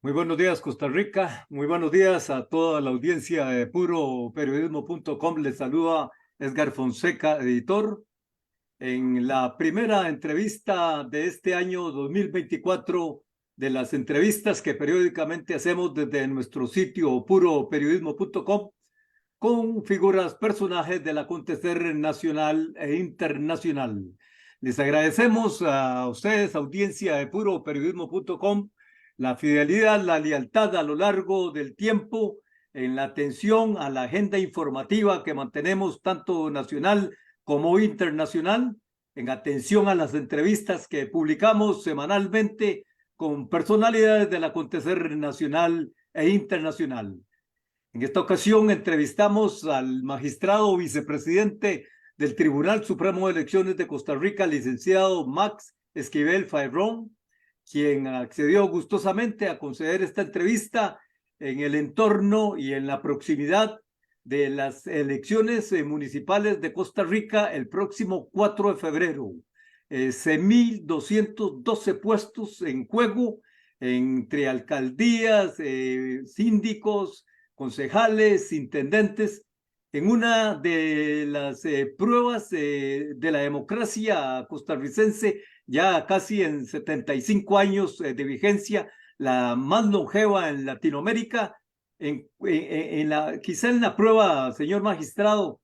Muy buenos días, Costa Rica. Muy buenos días a toda la audiencia de puroperiodismo.com. Les saluda Edgar Fonseca, editor. En la primera entrevista de este año 2024, de las entrevistas que periódicamente hacemos desde nuestro sitio puroperiodismo.com, con figuras, personajes del acontecer nacional e internacional. Les agradecemos a ustedes, audiencia de puroperiodismo.com, la fidelidad, la lealtad a lo largo del tiempo en la atención a la agenda informativa que mantenemos tanto nacional como internacional, en atención a las entrevistas que publicamos semanalmente con personalidades del acontecer nacional e internacional. En esta ocasión entrevistamos al magistrado vicepresidente del Tribunal Supremo de Elecciones de Costa Rica, licenciado Max Esquivel Fairón, quien accedió gustosamente a conceder esta entrevista en el entorno y en la proximidad de las elecciones municipales de Costa Rica el próximo 4 de febrero. 1.212 puestos en juego entre alcaldías, síndicos, concejales, intendentes, en una de las pruebas de la democracia costarricense, ya casi en 75 años de vigencia, la más longeva en Latinoamérica, quizá en la prueba, señor magistrado,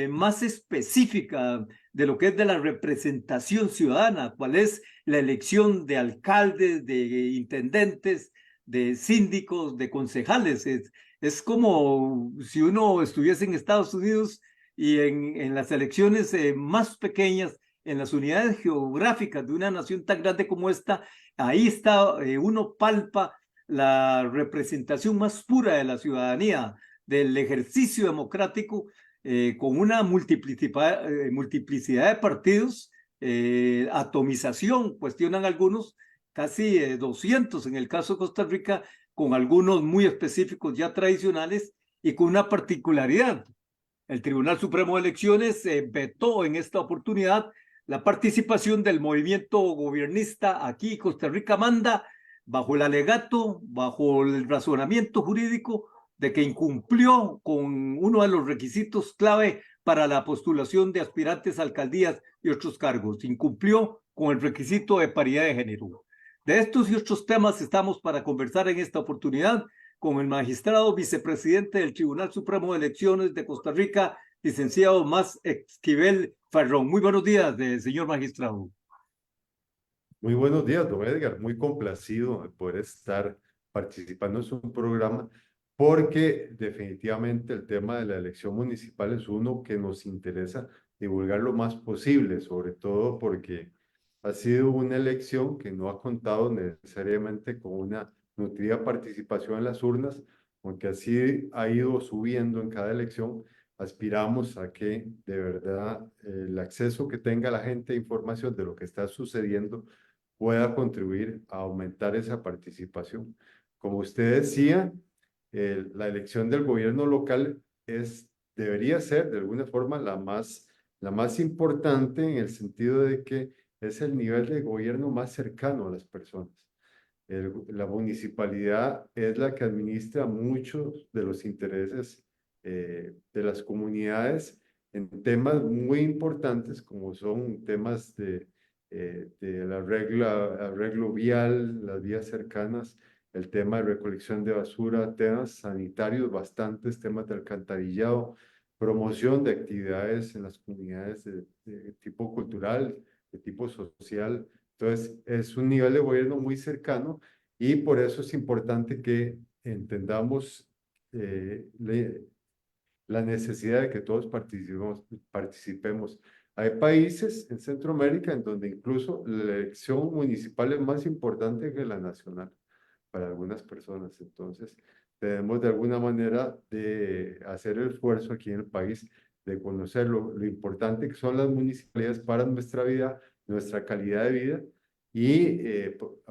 más específica de lo que es de la representación ciudadana, cuál es la elección de alcaldes, de intendentes, de síndicos, de concejales. Es como si uno estuviese en Estados Unidos y en las elecciones más pequeñas, en las unidades geográficas de una nación tan grande como esta, ahí está, uno palpa la representación más pura de la ciudadanía, del ejercicio democrático, con una multiplicidad de partidos, atomización, cuestionan algunos, casi 200 en el caso de Costa Rica, con algunos muy específicos ya tradicionales y con una particularidad. El Tribunal Supremo de Elecciones vetó en esta oportunidad la participación del movimiento gobiernista Aquí Costa Rica Manda, bajo el alegato, bajo el razonamiento jurídico de que incumplió con uno de los requisitos clave para la postulación de aspirantes a alcaldías y otros cargos. Incumplió con el requisito de paridad de género. De estos y otros temas estamos para conversar en esta oportunidad con el magistrado vicepresidente del Tribunal Supremo de Elecciones de Costa Rica, licenciado Max Esquivel Farrón. Muy buenos días, señor magistrado. Muy buenos días, don Edgar. Muy complacido de poder estar participando en su programa porque definitivamente el tema de la elección municipal es uno que nos interesa divulgar lo más posible, sobre todo porque ha sido una elección que no ha contado necesariamente con una nutrida participación en las urnas, aunque así ha ido subiendo en cada elección. Aspiramos a que de verdad el acceso que tenga la gente a información de lo que está sucediendo pueda contribuir a aumentar esa participación. Como usted decía, la elección del gobierno local debería ser de alguna forma la más importante en el sentido de que es el nivel de gobierno más cercano a las personas. La municipalidad es la que administra muchos de los intereses de las comunidades en temas muy importantes como son temas del arreglo vial, las vías cercanas, el tema de recolección de basura, temas sanitarios bastantes, temas de alcantarillado, promoción de actividades en las comunidades de tipo cultural, de tipo social. Entonces, es un nivel de gobierno muy cercano y por eso es importante que entendamos eh, le, la necesidad de que todos participemos. Hay países en Centroamérica en donde incluso la elección municipal es más importante que la nacional para algunas personas. Entonces, tenemos de alguna manera de hacer el esfuerzo aquí en el país de conocer lo importante que son las municipalidades para nuestra vida, nuestra calidad de vida y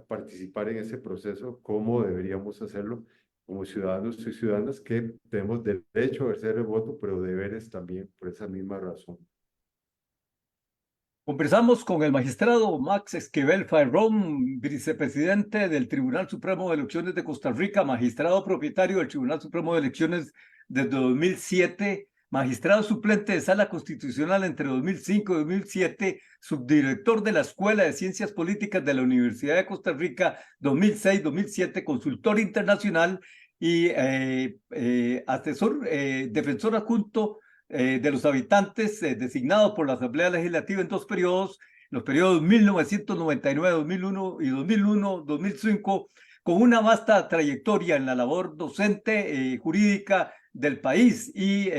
participar en ese proceso como deberíamos hacerlo como ciudadanos y ciudadanas que tenemos derecho a ejercer el voto, pero deberes también por esa misma razón. Conversamos con el magistrado Max Esquivel Farrón, vicepresidente del Tribunal Supremo de Elecciones de Costa Rica, magistrado propietario del Tribunal Supremo de Elecciones desde 2007, magistrado suplente de Sala Constitucional entre 2005 y 2007, subdirector de la Escuela de Ciencias Políticas de la Universidad de Costa Rica 2006-2007, consultor internacional y defensor adjunto de los habitantes designado por la Asamblea Legislativa en dos periodos, los periodos 1999, 2001 y 2001-2005, con una vasta trayectoria en la labor docente jurídica del país y,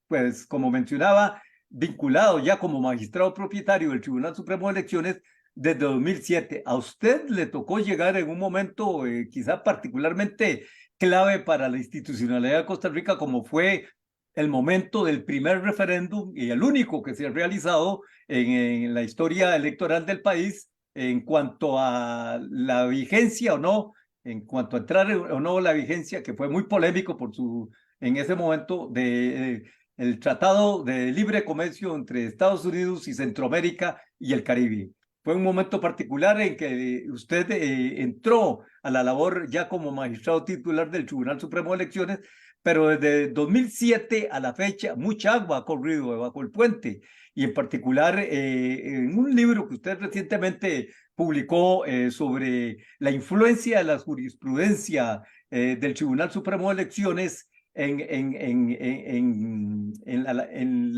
pues, como mencionaba, vinculado ya como magistrado propietario del Tribunal Supremo de Elecciones desde 2007. A usted le tocó llegar en un momento quizá particularmente clave para la institucionalidad de Costa Rica, como fue el momento del primer referéndum y el único que se ha realizado en la historia electoral del país en cuanto a la vigencia o no, en cuanto a entrar o no la vigencia, que fue muy polémico por su, en ese momento, de el Tratado de Libre Comercio entre Estados Unidos y Centroamérica y el Caribe. Fue un momento particular en que usted entró a la labor ya como magistrado titular del Tribunal Supremo de Elecciones, pero desde 2007 a la fecha mucha agua ha corrido debajo del puente y en particular en un libro que usted recientemente publicó sobre la influencia de la jurisprudencia del Tribunal Supremo de Elecciones en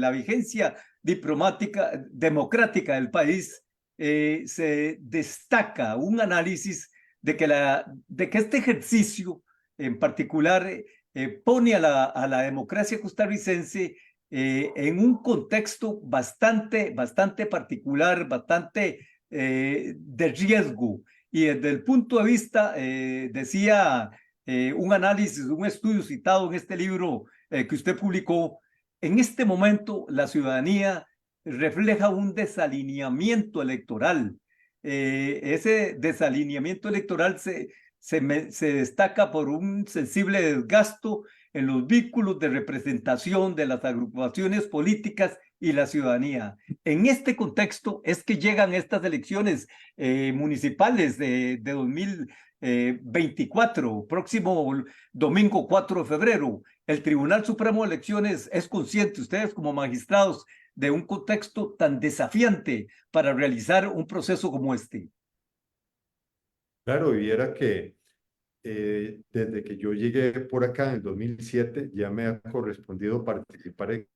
la vigencia diplomática, democrática del país, se destaca un análisis de que este ejercicio en particular pone a la democracia costarricense en un contexto bastante particular, bastante de riesgo. Y desde el punto de vista, decía un análisis, un estudio citado en este libro que usted publicó, en este momento la ciudadanía refleja un desalineamiento electoral. Ese desalineamiento electoral se destaca por un sensible desgasto en los vínculos de representación de las agrupaciones políticas y la ciudadanía. En este contexto es que llegan estas elecciones municipales de 2024, próximo domingo 4 de febrero. El Tribunal Supremo de Elecciones es consciente, ustedes como magistrados, de un contexto tan desafiante para realizar un proceso como este. Claro, y era que desde que yo llegué por acá en el 2007 ya me ha correspondido participar en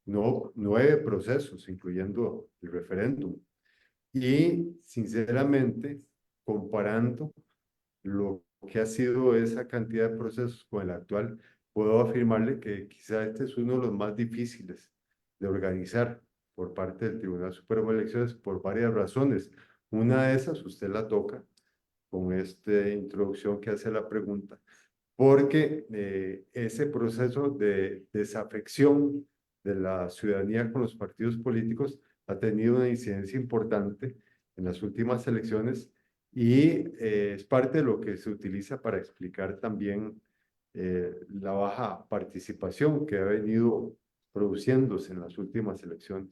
9 procesos, incluyendo el referéndum. Y sinceramente, comparando lo que ha sido esa cantidad de procesos con el actual, puedo afirmarle que quizá este es uno de los más difíciles de organizar por parte del Tribunal Supremo de Elecciones por varias razones. Una de esas, usted la toca con esta introducción que hace la pregunta, porque ese proceso de desafección de la ciudadanía con los partidos políticos ha tenido una incidencia importante en las últimas elecciones y es parte de lo que se utiliza para explicar también la baja participación que ha venido produciéndose en las últimas elecciones.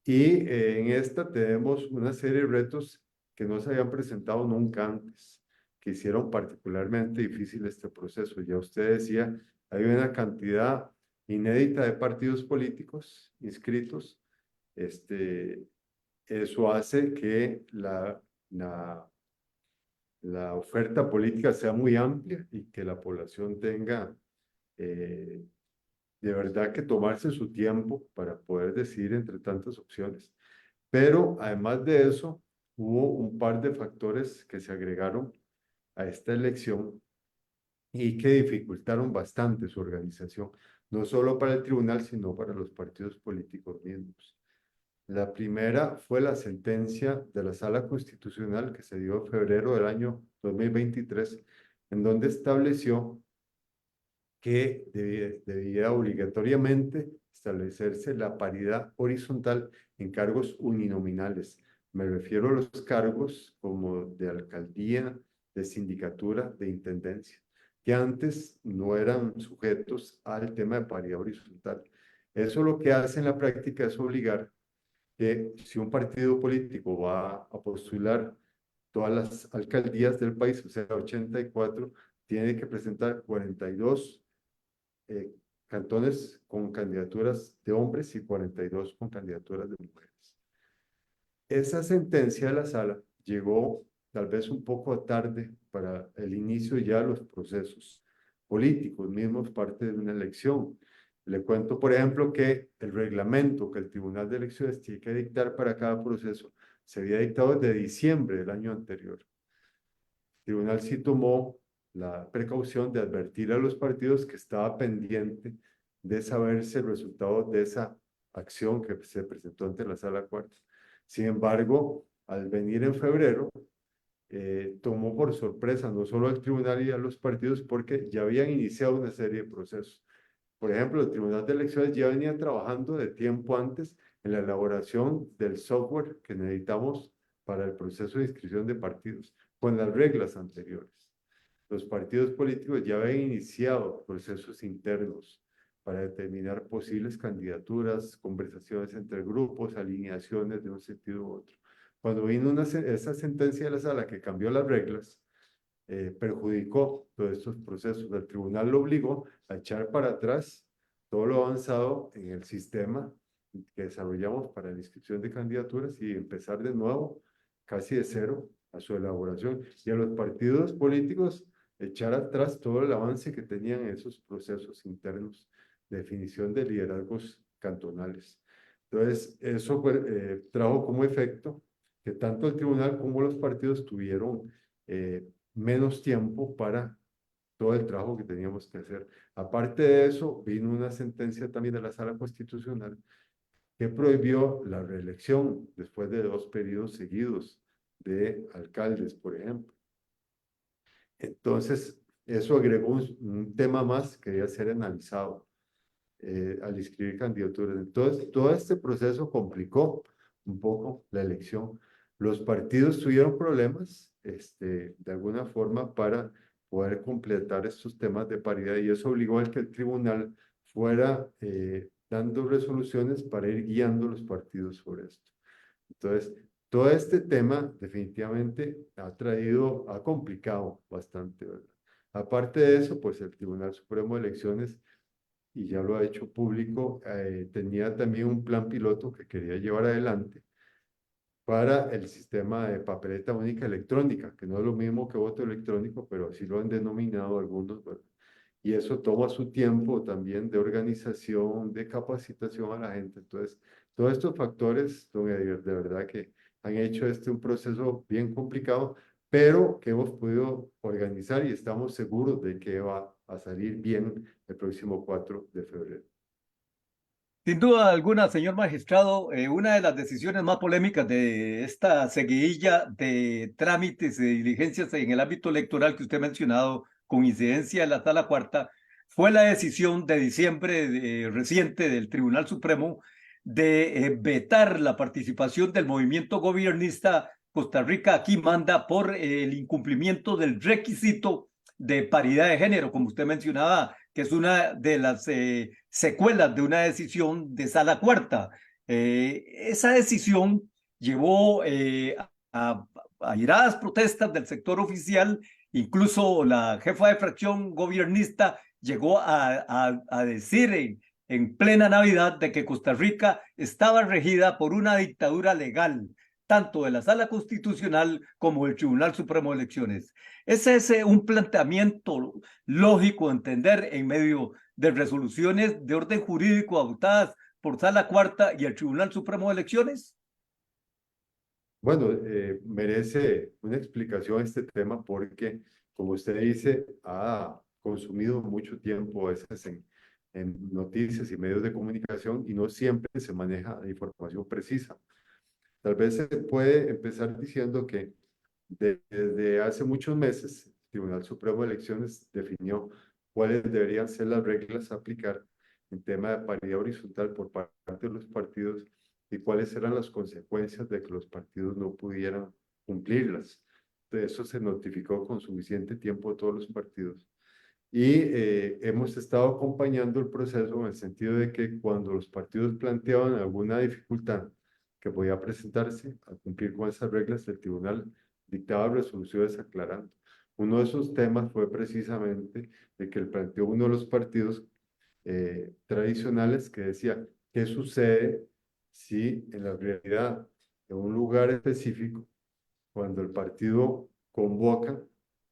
Y en esta tenemos una serie de retos que no se habían presentado nunca antes, que hicieron particularmente difícil este proceso. Ya usted decía, hay una cantidad inédita de partidos políticos inscritos. Eso hace que la oferta política sea muy amplia y que la población tenga de verdad que tomarse su tiempo para poder decidir entre tantas opciones. Pero además de eso, hubo un par de factores que se agregaron a esta elección y que dificultaron bastante su organización, no solo para el tribunal, sino para los partidos políticos mismos. La primera fue la sentencia de la Sala Constitucional que se dio en febrero del año 2023, en donde estableció que debía obligatoriamente establecerse la paridad horizontal en cargos uninominales. Me refiero a los cargos como de alcaldía, de sindicatura, de intendencia, que antes no eran sujetos al tema de paridad horizontal. Eso lo que hace en la práctica es obligar que si un partido político va a postular todas las alcaldías del país, o sea, 84, tiene que presentar 42 eh, cantones con candidaturas de hombres y 42 con candidaturas de mujeres. Esa sentencia de la sala llegó tal vez un poco tarde para el inicio ya de los procesos políticos mismos, parte de una elección. Le cuento, por ejemplo, que el reglamento que el Tribunal de Elecciones tiene que dictar para cada proceso se había dictado desde diciembre del año anterior. El tribunal sí tomó la precaución de advertir a los partidos que estaba pendiente de saberse el resultado de esa acción que se presentó ante la Sala Cuarta. Sin embargo, al venir en febrero, tomó por sorpresa no solo al tribunal y a los partidos porque ya habían iniciado una serie de procesos. Por ejemplo, el Tribunal de Elecciones ya venía trabajando de tiempo antes en la elaboración del software que necesitamos para el proceso de inscripción de partidos, con las reglas anteriores. Los partidos políticos ya habían iniciado procesos internos para determinar posibles candidaturas, conversaciones entre grupos, alineaciones de un sentido u otro. Cuando vino esa sentencia de la sala que cambió las reglas, perjudicó todos estos procesos. El tribunal lo obligó a echar para atrás todo lo avanzado en el sistema que desarrollamos para la inscripción de candidaturas y empezar de nuevo, casi de cero, a su elaboración. Y a los partidos políticos echar atrás todo el avance que tenían en esos procesos internos de definición de liderazgos cantonales. Entonces, eso trajo como efecto que tanto el tribunal como los partidos tuvieron menos tiempo para todo el trabajo que teníamos que hacer. Aparte de eso, vino una sentencia también de la Sala Constitucional que prohibió la reelección después de 2 periodos seguidos de alcaldes, por ejemplo. Entonces, eso agregó un tema más que debía ser analizado al inscribir candidaturas. Entonces, todo este proceso complicó un poco la elección. Los partidos tuvieron problemas, de alguna forma, para poder completar estos temas de paridad y eso obligó a que el tribunal fuera dando resoluciones para ir guiando los partidos sobre esto. Entonces, todo este tema definitivamente ha complicado bastante, ¿verdad? Aparte de eso, pues el Tribunal Supremo de Elecciones y ya lo ha hecho público, tenía también un plan piloto que quería llevar adelante para el sistema de papeleta única electrónica, que no es lo mismo que voto electrónico, pero así lo han denominado algunos, ¿verdad? Y eso toma su tiempo también de organización, de capacitación a la gente. Entonces, todos estos factores, don Edgar, de verdad que han hecho un proceso bien complicado, pero que hemos podido organizar y estamos seguros de que va a salir bien el próximo 4 de febrero. Sin duda alguna, señor magistrado, una de las decisiones más polémicas de esta seguidilla de trámites y diligencias en el ámbito electoral que usted ha mencionado, con incidencia en la Sala Cuarta, fue la decisión de diciembre reciente del Tribunal Supremo de vetar la participación del movimiento gobiernista Costa Rica Aquí Manda por el incumplimiento del requisito de paridad de género, como usted mencionaba, que es una de las secuelas de una decisión de Sala Cuarta. Esa decisión llevó a airadas protestas del sector oficial, incluso la jefa de fracción gobiernista llegó a decir en plena Navidad de que Costa Rica estaba regida por una dictadura legal, tanto de la Sala Constitucional como del Tribunal Supremo de Elecciones. Ese es un planteamiento lógico de entender en medio de resoluciones de orden jurídico adoptadas por Sala Cuarta y el Tribunal Supremo de Elecciones. Bueno, merece una explicación este tema porque, como usted dice, ha consumido mucho tiempo a veces en noticias y medios de comunicación y no siempre se maneja la información precisa. Tal vez se puede empezar diciendo que desde hace muchos meses el Tribunal Supremo de Elecciones definió cuáles deberían ser las reglas a aplicar en tema de paridad horizontal por parte de los partidos y cuáles eran las consecuencias de que los partidos no pudieran cumplirlas. De eso se notificó con suficiente tiempo a todos los partidos. Y hemos estado acompañando el proceso en el sentido de que cuando los partidos planteaban alguna dificultad que podía presentarse a cumplir con esas reglas, el tribunal dictaba resoluciones aclarando. Uno de esos temas fue precisamente el que planteó uno de los partidos tradicionales que decía, ¿qué sucede si en la realidad, en un lugar específico, cuando el partido convoca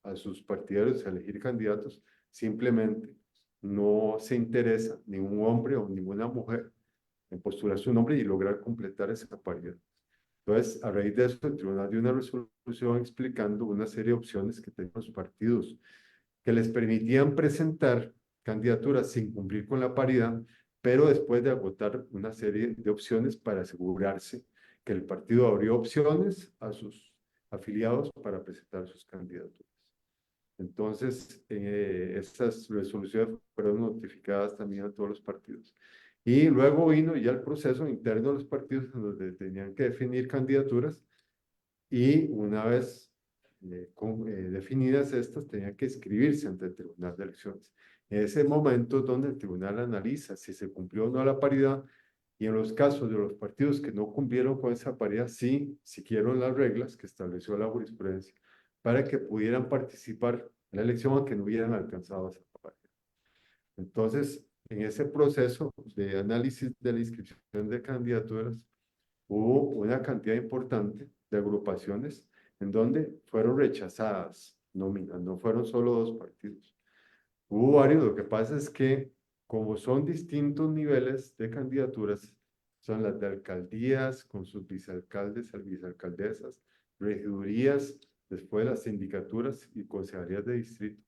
a sus partidarios a elegir candidatos, simplemente no se interesa ningún hombre o ninguna mujer en postular su nombre y lograr completar esa paridad? Entonces, a raíz de eso, el tribunal dio una resolución explicando una serie de opciones que tenían los partidos que les permitían presentar candidaturas sin cumplir con la paridad, pero después de agotar una serie de opciones para asegurarse que el partido abrió opciones a sus afiliados para presentar sus candidaturas. Entonces, estas resoluciones fueron notificadas también a todos los partidos. Y luego vino ya el proceso interno de los partidos en donde tenían que definir candidaturas y una vez definidas estas, tenían que inscribirse ante el Tribunal de Elecciones. En ese momento donde el tribunal analiza si se cumplió o no la paridad y en los casos de los partidos que no cumplieron con esa paridad, sí siguieron las reglas que estableció la jurisprudencia para que pudieran participar en la elección aunque no hubieran alcanzado esa paridad. Entonces, en ese proceso de análisis de la inscripción de candidaturas, hubo una cantidad importante de agrupaciones en donde fueron rechazadas nóminas, no fueron solo 2 partidos. Hubo varios, lo que pasa es que como son distintos niveles de candidaturas, son las de alcaldías con sus vicealcaldes, vicealcaldesas, regidurías, después las sindicaturas y concejalías de distrito.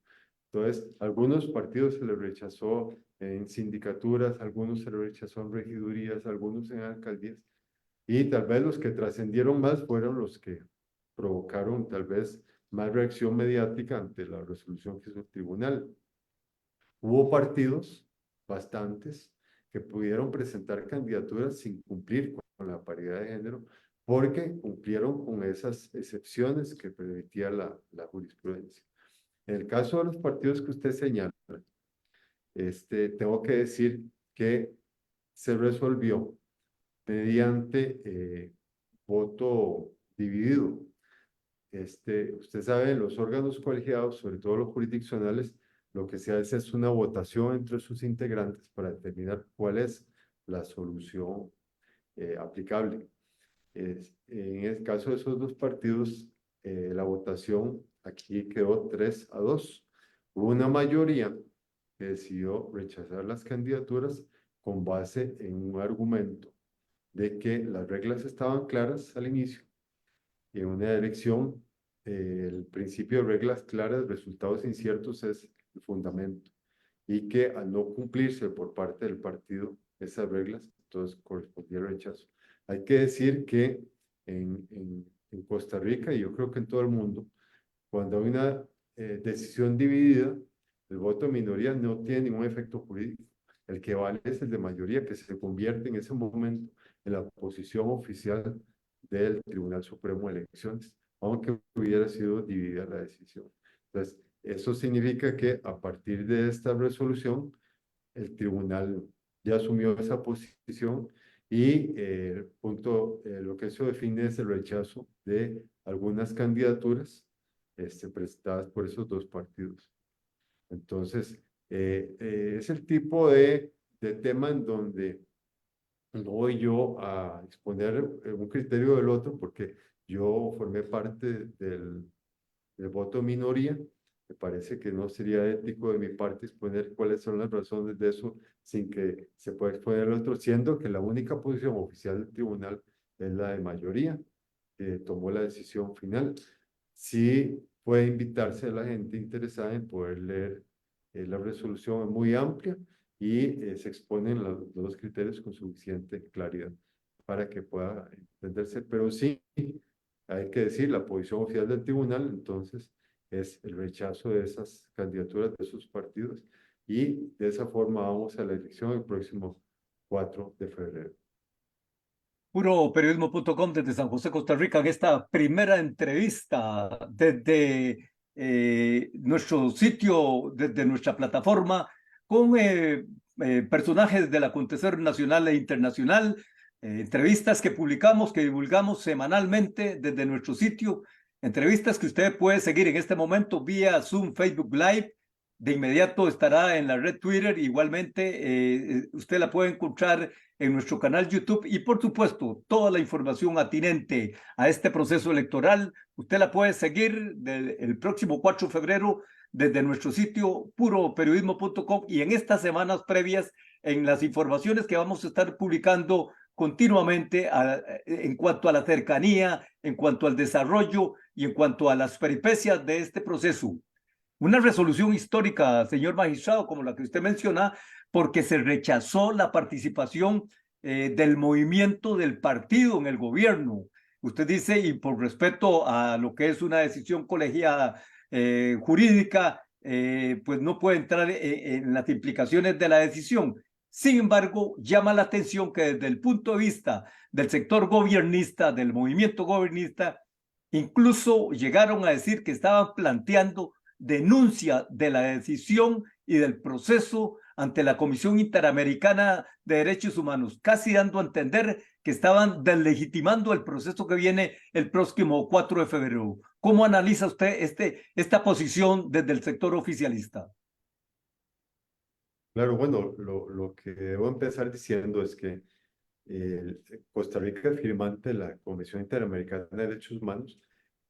Entonces, algunos partidos se les rechazó en sindicaturas, algunos se les rechazó en regidurías, algunos en alcaldías. Y tal vez los que trascendieron más fueron los que provocaron tal vez más reacción mediática ante la resolución que hizo el tribunal. Hubo partidos, bastantes, que pudieron presentar candidaturas sin cumplir con la paridad de género porque cumplieron con esas excepciones que permitía la jurisprudencia. En el caso de los partidos que usted señala, tengo que decir que se resolvió mediante voto dividido. Usted sabe, en los órganos colegiados, sobre todo los jurisdiccionales, lo que se hace es una votación entre sus integrantes para determinar cuál es la solución aplicable. En el caso de esos 2 partidos, la votación aquí quedó 3-2. Hubo una mayoría que decidió rechazar las candidaturas con base en un argumento de que las reglas estaban claras al inicio y en una elección el principio de reglas claras, resultados inciertos es el fundamento y que al no cumplirse por parte del partido esas reglas, entonces correspondía el rechazo. Hay que decir que en Costa Rica y yo creo que en todo el mundo, cuando hay una decisión dividida, el voto de minoría no tiene ningún efecto jurídico. El que vale es el de mayoría, que se convierte en ese momento en la posición oficial del Tribunal Supremo de Elecciones, aunque hubiera sido dividida la decisión. Entonces, eso significa que a partir de esta resolución, el tribunal ya asumió esa posición y lo que eso define es el rechazo de algunas candidaturas presentadas por esos 2 partidos. Entonces, es el tipo de tema en donde no voy yo a exponer un criterio del otro porque yo formé parte del voto minoría. Me parece que no sería ético de mi parte exponer cuáles son las razones de eso sin que se pueda exponer el otro, siendo que la única posición oficial del tribunal es la de mayoría, que tomó la decisión final. Sí puede invitarse a la gente interesada en poder leer la resolución, es muy amplia y se exponen los 2 criterios con suficiente claridad para que pueda entenderse, pero sí, hay que decir, la posición oficial del tribunal, entonces, es el rechazo de esas candidaturas de esos partidos y de esa forma vamos a la elección el próximo 4 de febrero. Puroperiodismo.com desde San José, Costa Rica, en esta primera entrevista desde nuestro sitio, desde nuestra plataforma, con personajes del acontecer nacional e internacional. entrevistas que publicamos, que divulgamos semanalmente desde nuestro sitio, entrevistas que usted puede seguir en este momento vía Zoom, Facebook Live. De inmediato estará en la red Twitter. Igualmente, usted la puede encontrar en nuestro canal YouTube y, por supuesto, toda la información atinente a este proceso electoral, usted la puede seguir el próximo 4 de febrero desde nuestro sitio puroperiodismo.com y en estas semanas previas en las informaciones que vamos a estar publicando continuamente en cuanto a la cercanía, en cuanto al desarrollo y en cuanto a las peripecias de este proceso. Una resolución histórica, señor magistrado, como la que usted menciona, porque se rechazó la participación del movimiento del partido en el gobierno. Usted dice, y por respeto a lo que es una decisión colegiada jurídica, pues no puede entrar en las implicaciones de la decisión. Sin embargo, llama la atención que desde el punto de vista del sector gobernista, del movimiento gobernista, incluso llegaron a decir que estaban planteando denuncia de la decisión y del proceso ante la Comisión Interamericana de Derechos Humanos, casi dando a entender que estaban deslegitimando el proceso que viene el próximo 4 de febrero. ¿Cómo analiza usted esta posición desde el sector oficialista? Claro, bueno, lo que debo empezar diciendo es que Costa Rica es firmante de la Convención Interamericana de Derechos Humanos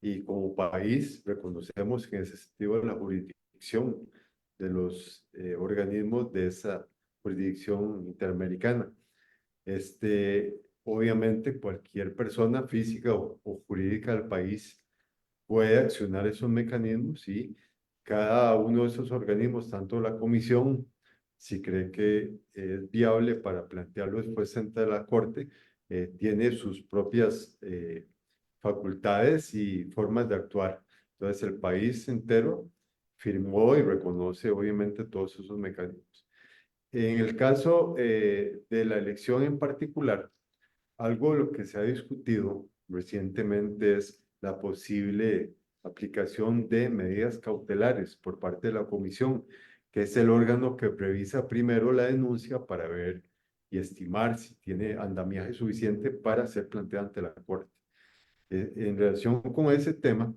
y como país reconocemos en ese sentido la jurisdicción de los organismos de esa jurisdicción interamericana. Obviamente cualquier persona física o jurídica del país puede accionar esos mecanismos y cada uno de esos organismos, tanto la comisión, si cree que es viable para plantearlo después ante la Corte, tiene sus propias facultades y formas de actuar. Entonces el país entero firmó y reconoce obviamente todos esos mecanismos. En el caso de la elección en particular, algo de lo que se ha discutido recientemente es la posible aplicación de medidas cautelares por parte de la comisión, que es el órgano que revisa primero la denuncia para ver y estimar si tiene andamiaje suficiente para ser planteada ante la Corte. En relación con ese tema,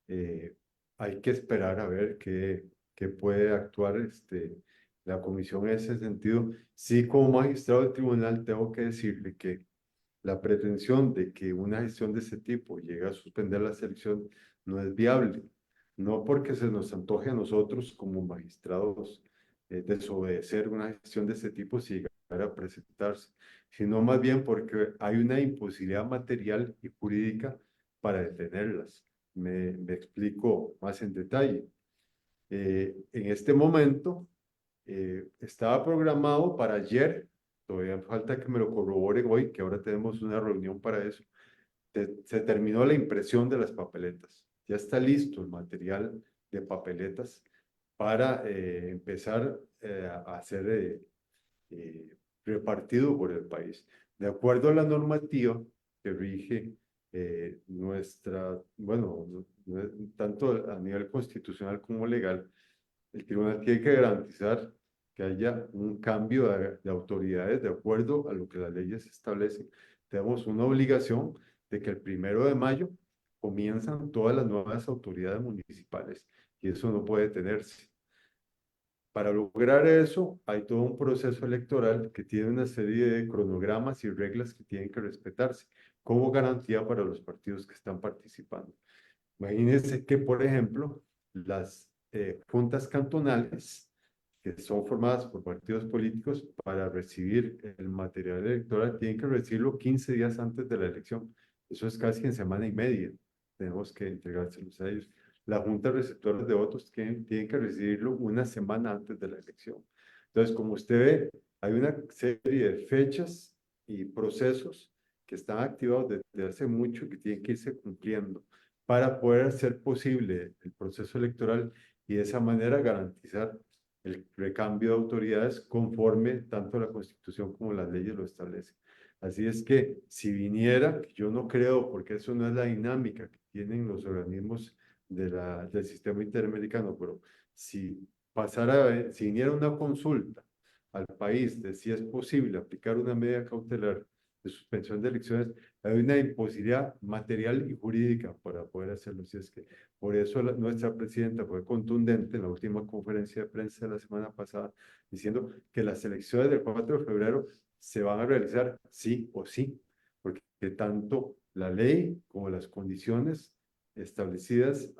hay que esperar a ver qué puede actuar la comisión en ese sentido. Sí, como magistrado del tribunal, tengo que decirle que la pretensión de que una gestión de ese tipo llegue a suspender la selección no es viable, no porque se nos antoje a nosotros como magistrados desobedecer una gestión de ese tipo si llegara a presentarse, sino más bien porque hay una imposibilidad material y jurídica para detenerlas. Me explico más en detalle. En este momento estaba programado para ayer, todavía falta que me lo corroboren hoy, que ahora tenemos una reunión para eso. Se terminó la impresión de las papeletas. Ya está listo el material de papeletas para empezar a ser repartido por el país. De acuerdo a la normativa que rige bueno, tanto a nivel constitucional como legal, el tribunal tiene que garantizar que haya un cambio de autoridades de acuerdo a lo que las leyes establecen. Tenemos una obligación de que el 1 de mayo comienzan todas las nuevas autoridades municipales y eso no puede detenerse. Para lograr eso, hay todo un proceso electoral que tiene una serie de cronogramas y reglas que tienen que respetarse como garantía para los partidos que están participando. Imagínense que, por ejemplo, las juntas cantonales, que son formadas por partidos políticos, para recibir el material electoral, tienen que recibirlo 15 días antes de la elección. Eso es casi en semana y media. Tenemos que entregárselos a ellos. Las juntas receptoras de votos tienen que recibirlo una semana antes de la elección. Entonces, como usted ve, hay una serie de fechas y procesos que están activados desde hace mucho y que tienen que irse cumpliendo para poder hacer posible el proceso electoral y de esa manera garantizar el recambio de autoridades conforme tanto la Constitución como las leyes lo establecen. Así es que si viniera, que yo no creo, porque eso no es la dinámica que tienen los organismos del sistema interamericano, pero si si viniera una consulta al país de si es posible aplicar una medida cautelar de suspensión de elecciones, hay una imposibilidad material y jurídica para poder hacerlo. Así es que por eso nuestra presidenta fue contundente en la última conferencia de prensa de la semana pasada, diciendo que las elecciones del 4 de febrero se van a realizar sí o sí, porque tanto la ley como las condiciones establecidas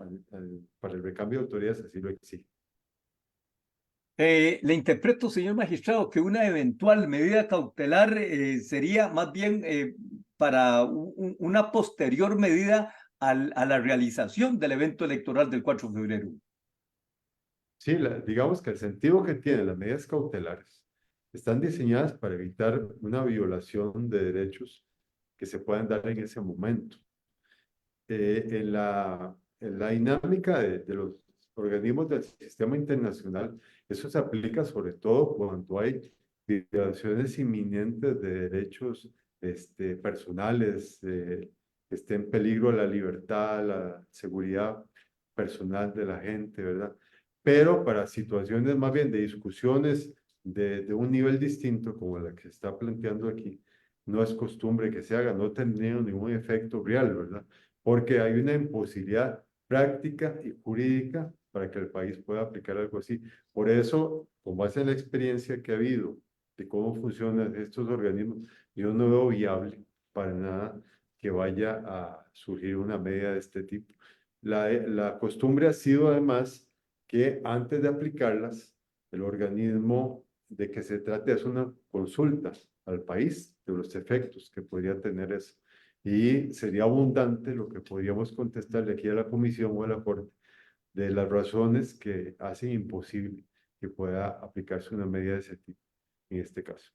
para el recambio de autoridades así lo exigen. Le interpreto, señor magistrado, que una eventual medida cautelar sería más bien para una posterior medida a la realización del evento electoral del 4 de febrero. Sí, digamos que el sentido que tienen las medidas cautelares están diseñadas para evitar una violación de derechos que se puedan dar en ese momento. En la dinámica de los organismos del sistema internacional, eso se aplica sobre todo cuando hay violaciones inminentes de derechos personales, que esté en peligro la libertad, la seguridad personal de la gente, ¿verdad? Pero para situaciones más bien de discusiones de un nivel distinto, como la que se está planteando aquí, no es costumbre que se haga, no tendría ningún efecto real, ¿verdad? Porque hay una imposibilidad práctica y jurídica para que el país pueda aplicar algo así. Por eso, con base en la experiencia que ha habido de cómo funcionan estos organismos, yo no veo viable para nada que vaya a surgir una medida de este tipo. La costumbre ha sido además que antes de aplicarlas, el organismo de que se trate es una consulta al país de los efectos que podría tener eso. Y sería abundante lo que podríamos contestarle aquí a la comisión o a la corte de las razones que hacen imposible que pueda aplicarse una medida de ese tipo en este caso.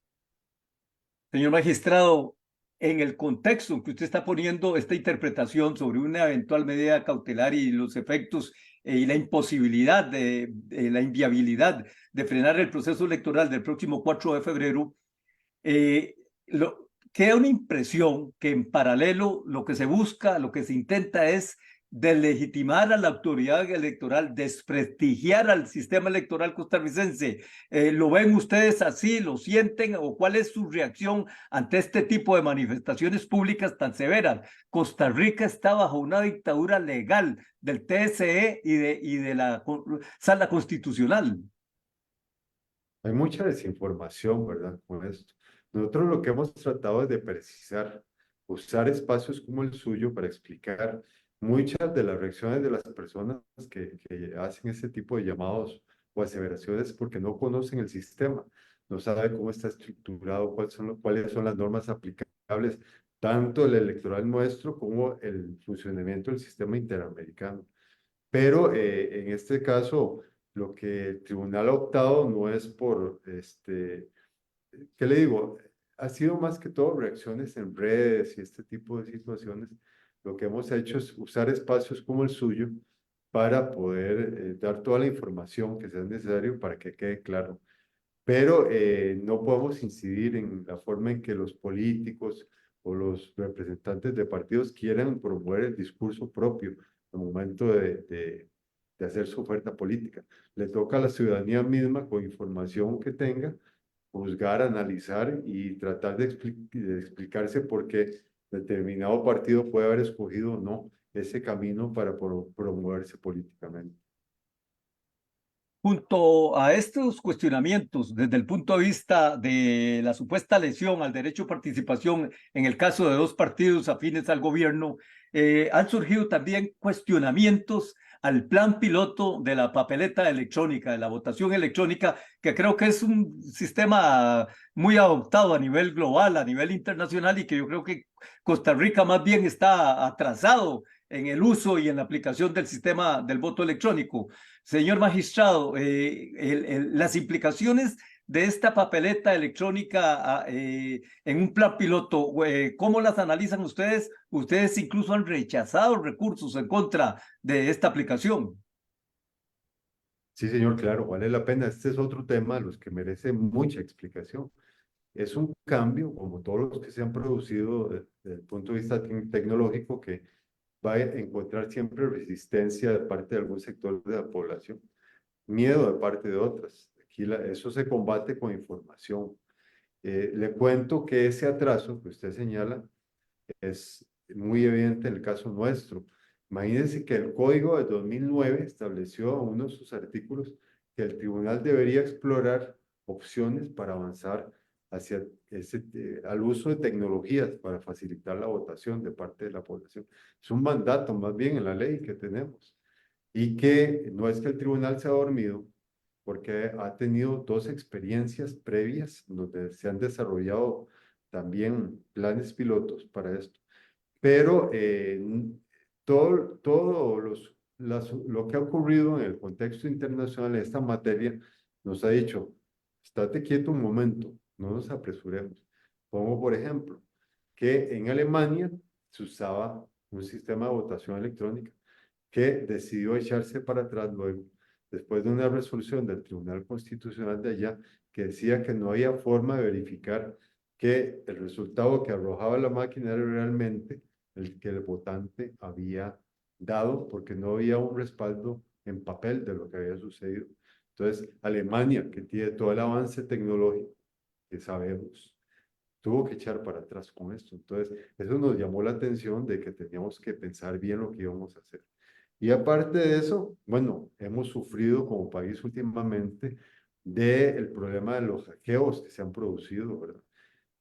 Señor magistrado, en el contexto que usted está poniendo esta interpretación sobre una eventual medida cautelar y los efectos y la imposibilidad la inviabilidad de frenar el proceso electoral del próximo 4 de febrero, eh, queda una impresión que en paralelo lo que se busca, lo que se intenta es deslegitimar a la autoridad electoral, desprestigiar al sistema electoral costarricense. ¿Lo ven ustedes así? ¿Lo sienten? ¿O cuál es su reacción ante este tipo de manifestaciones públicas tan severas? Costa Rica está bajo una dictadura legal del TSE y de la Sala Constitucional. Hay mucha desinformación, ¿verdad? Con esto. Nosotros lo que hemos tratado es de precisar, usar espacios como el suyo para explicar muchas de las reacciones de las personas que hacen ese tipo de llamados o aseveraciones porque no conocen el sistema, no saben cómo está estructurado, cuáles son las normas aplicables, tanto el electoral nuestro como el funcionamiento del sistema interamericano. Pero en este caso, lo que el tribunal ha optado no es por, ¿qué le digo? Ha sido más que todo reacciones en redes y este tipo de situaciones. Lo que hemos hecho es usar espacios como el suyo para poder dar toda la información que sea necesario para que quede claro. Pero no podemos incidir en la forma en que los políticos o los representantes de partidos quieran promover el discurso propio al momento de hacer su oferta política. Le toca a la ciudadanía misma, con información que tenga, juzgar, analizar y tratar de explicarse por qué determinado partido puede haber escogido o no ese camino para promoverse políticamente. Junto a estos cuestionamientos, desde el punto de vista de la supuesta lesión al derecho de participación en el caso de dos partidos afines al gobierno, han surgido también cuestionamientos al plan piloto de la papeleta electrónica, de la votación electrónica, que creo que es un sistema muy adoptado a nivel global, a nivel internacional, y que yo creo que Costa Rica más bien está atrasado en el uso y en la aplicación del sistema del voto electrónico. Señor magistrado, las implicaciones de esta papeleta electrónica en un plan piloto, ¿cómo las analizan ustedes? Ustedes incluso han rechazado recursos en contra de esta aplicación. Sí, señor, claro, vale la pena. Este es otro tema de los que merece mucha explicación. Es un cambio, como todos los que se han producido desde el punto de vista tecnológico, que va a encontrar siempre resistencia de parte de algún sector de la población, miedo de parte de otras. Aquí eso se combate con información. Le cuento que ese atraso que usted señala es muy evidente en el caso nuestro. Imagínense que el Código de 2009 estableció en uno de sus artículos que el tribunal debería explorar opciones para avanzar hacia al uso de tecnologías para facilitar la votación de parte de la población. Es un mandato más bien en la ley que tenemos y que no es que el tribunal se ha dormido, porque ha tenido dos experiencias previas donde se han desarrollado también planes pilotos para esto. Pero lo que ha ocurrido en el contexto internacional en esta materia nos ha dicho, estate quieto un momento, no nos apresuremos. Pongo por ejemplo que en Alemania se usaba un sistema de votación electrónica que decidió echarse para atrás luego, después de una resolución del Tribunal Constitucional de allá que decía que no había forma de verificar que el resultado que arrojaba la máquina era realmente el que el votante había dado, porque no había un respaldo en papel de lo que había sucedido. Entonces, Alemania, que tiene todo el avance tecnológico que sabemos, tuvo que echar para atrás con esto. Entonces, eso nos llamó la atención de que teníamos que pensar bien lo que íbamos a hacer. Y aparte de eso, bueno, hemos sufrido como país últimamente del problema de los hackeos que se han producido, ¿verdad?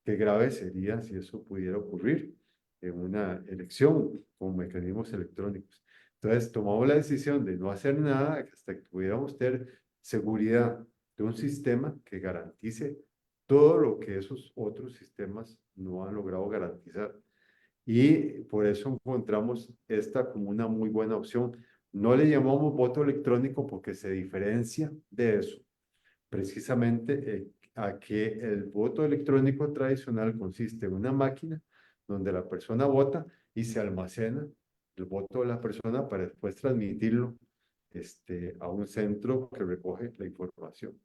Qué grave sería si eso pudiera ocurrir en una elección con mecanismos electrónicos. Entonces, tomamos la decisión de no hacer nada hasta que pudiéramos tener seguridad de un sistema que garantice todo lo que esos otros sistemas no han logrado garantizar. Y por eso encontramos esta como una muy buena opción. No le llamamos voto electrónico porque se diferencia de eso, precisamente a que el voto electrónico tradicional consiste en una máquina donde la persona vota y se almacena el voto de la persona para después transmitirlo a un centro que recoge la información.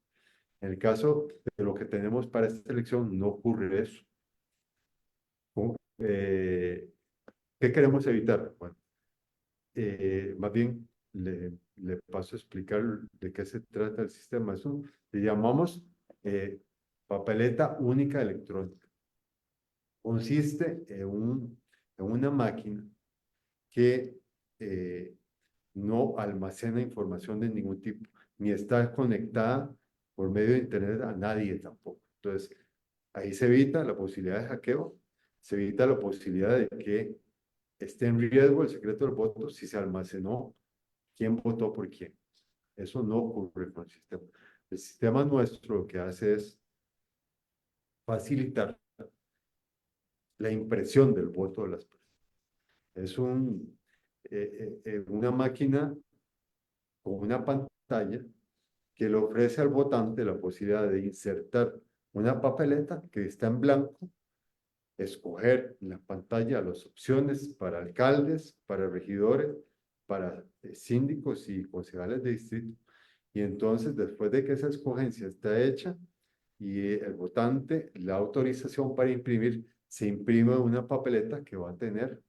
En el caso de lo que tenemos para esta elección, no ocurre eso. Eh, ¿Qué queremos evitar? Bueno, más bien le paso a explicar de qué se trata el sistema. Eso le llamamos eh, papeleta única electrónica. Consiste en una máquina que no almacena información de ningún tipo, ni está conectada por medio de Internet a nadie tampoco. Entonces, ahí se evita la posibilidad de hackeo, se evita la posibilidad de que esté en riesgo el secreto del voto si se almacenó quién votó por quién. Eso no ocurre con el sistema. El sistema nuestro lo que hace es facilitar la impresión del voto de las personas. Es una máquina con una pantalla que le ofrece al votante la posibilidad de insertar una papeleta que está en blanco, escoger en la pantalla las opciones para alcaldes, para regidores, para síndicos y concejales de distrito. Y entonces, después de que esa escogencia está hecha y el votante, la autorización para imprimir, se imprime una papeleta que va a tener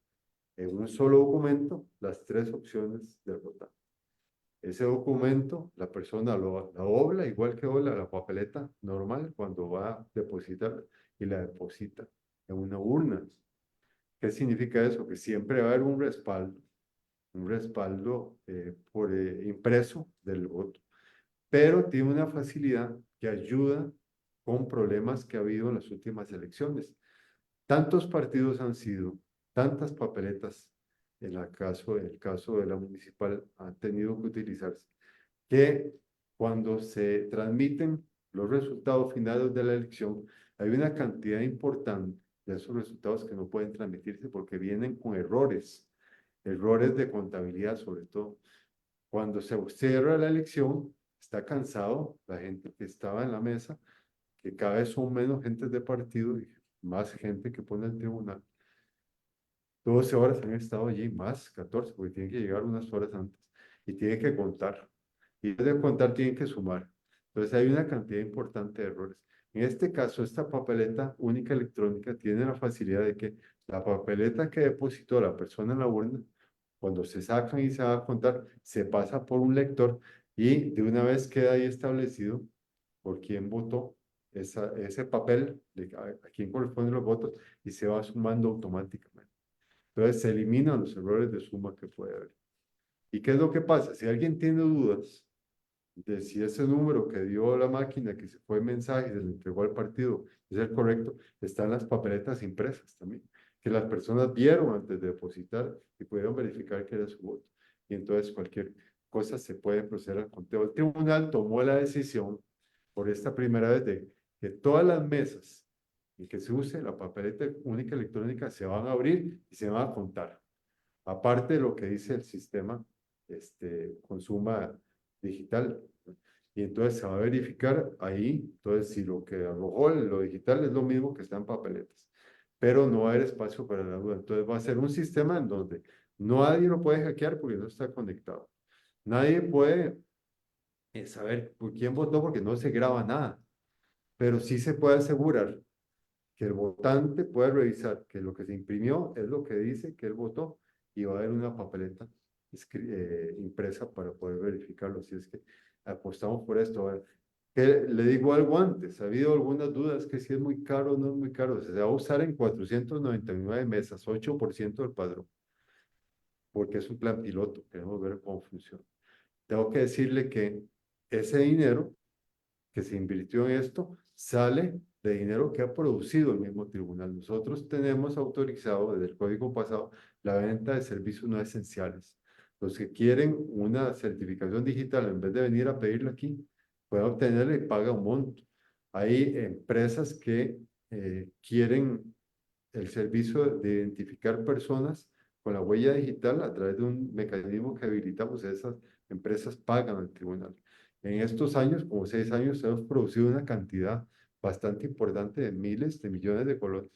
en un solo documento las tres opciones del votante. Ese documento, la persona la dobla, igual que dobla la papeleta normal cuando va a depositar y la deposita en una urna. ¿Qué significa eso? Que siempre va a haber un respaldo impreso del voto. Pero tiene una facilidad que ayuda con problemas que ha habido en las últimas elecciones. Tantos partidos han sido, tantas papeletas, en el caso de la municipal, han tenido que utilizarse, que cuando se transmiten los resultados finales de la elección, hay una cantidad importante de esos resultados que no pueden transmitirse porque vienen con errores, errores de contabilidad sobre todo. Cuando se cierra la elección, está cansado la gente que estaba en la mesa, que cada vez son menos gentes de partido y más gente que pone el tribunal. 12 horas han estado allí, más 14, porque tienen que llegar unas horas antes y tienen que contar. Y después de contar tienen que sumar. Entonces hay una cantidad importante de errores. En este caso, esta papeleta única electrónica tiene la facilidad de que la papeleta que depositó la persona en la urna, cuando se sacan y se va a contar, se pasa por un lector y de una vez queda ahí establecido por quién votó ese papel de a quién corresponden los votos y se va sumando automáticamente. Entonces se eliminan los errores de suma que puede haber. ¿Y qué es lo que pasa? Si alguien tiene dudas de si ese número que dio la máquina, que se fue el mensaje y se le entregó al partido, es el correcto, están las papeletas impresas también, que las personas vieron antes de depositar y pudieron verificar que era su voto. Y entonces cualquier cosa se puede proceder al conteo. El tribunal tomó la decisión por esta primera vez de que todas las mesas en que se use la papeleta única electrónica se van a abrir y se van a contar. Aparte de lo que dice el sistema consuma digital. Y entonces se va a verificar ahí, entonces si lo que arrojó lo digital es lo mismo que está en papeletas, pero no va a haber espacio para la duda. Entonces va a ser un sistema en donde nadie lo puede hackear porque no está conectado. Nadie puede saber por quién votó porque no se graba nada, pero sí se puede asegurar que el votante puede revisar que lo que se imprimió es lo que dice que él votó y va a haber una papeleta impresa para poder verificarlo. Así es que apostamos por esto. A ver, le digo algo antes, ha habido algunas dudas que si es muy caro o no es muy caro. Se va a usar en 499 mesas, 8% del padrón, porque es un plan piloto, queremos ver cómo funciona. Tengo que decirle que ese dinero que se invirtió en esto sale de dinero que ha producido el mismo tribunal. Nosotros tenemos autorizado desde el código pasado la venta de servicios no esenciales. Los que quieren una certificación digital, en vez de venir a pedirla aquí, pueden obtenerla y pagan un monto. Hay empresas que quieren el servicio de identificar personas con la huella digital a través de un mecanismo que habilitamos. Esas empresas pagan al tribunal. En estos años, como 6 años, hemos producido una cantidad bastante importante de miles de millones de colones.